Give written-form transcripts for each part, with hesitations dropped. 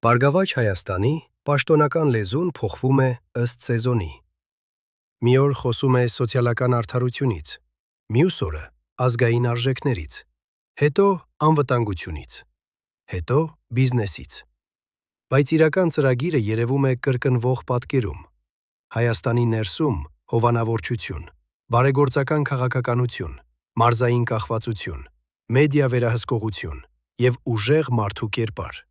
Բարգավաճ Հայաստանի պաշտոնական լեզուն փոխվում է ըստ սեզոնի։ Մի օր խոսում է սոցիալական արդարությունից, մյուս օրը ազգային արժեքներից, հետո անվտանգությունից, հետո բիզնեսից։ Բայց իրական ծրագիրը երևում է կրկնվող պատկերում։ Հայաստանի ներսում հովանավորչություն, բարեգործական քաղաքականություն, մարզային կախվածություն, մեդիա վերահսկողություն և ուժեղ մարդու կերպար։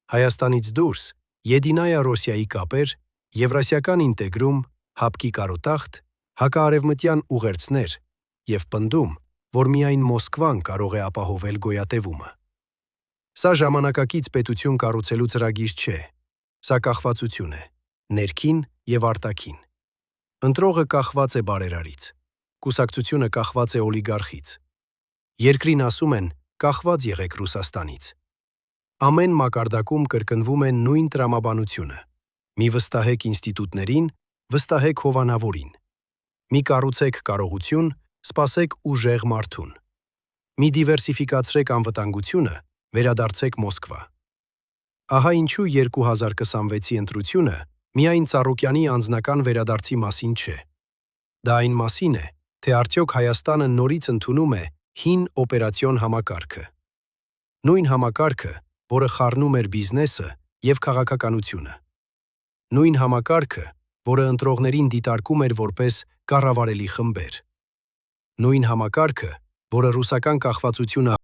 Հայաստանից դուրս Եդինայա Ռոսիայի կապեր, եվրասիական ինտեգրում, հապկի կարոտախտ, հակաարևմտյան ուղերձներ և պնդում, որ միայն Մոսկվան կարող է ապահովել գոյատևումը։ Սա ժամանակակից պետություն կառուցելու ծրագիր չէ, սա կախվածություն է, ներքին և արտաքին։ Ընտրողը կախված է բարերարից, կուսակցությունը կախված է օլիգարխից։ Երկրին ասում են կախված եղեք Ռուսաստանից։ Ամեն մակարդակում կրկնվում է նույն տրամաբանությունը. մի վստահեք ինստիտուտներին, վստահեք հովանավորին։ Մի կառուցեք կարողություն, սպասեք ուժեղ մարդուն։ Մի դիվերսիֆիկացրեք անվտանգությունը, վերադարձեք Մոսկվա։ Ահա ինչու 2026-ի ընտրությունը միայն Ծառուկյանի անձնական վերադարձի մասին չէ։ Դա այն մասին է, թե արդյոք Հայաստանը նորից ընդունում է հին օպերացիոն համակարգը։ Նույն համակարգը, որը խառնում էր բիզնեսը և քաղաքականությունը։ Նույն համակարգը, որը ընտրողներին դիտարկում էր որպես կառավարելի խմբեր։ Նույն համակարգը, որը ռուսական կախվածությունը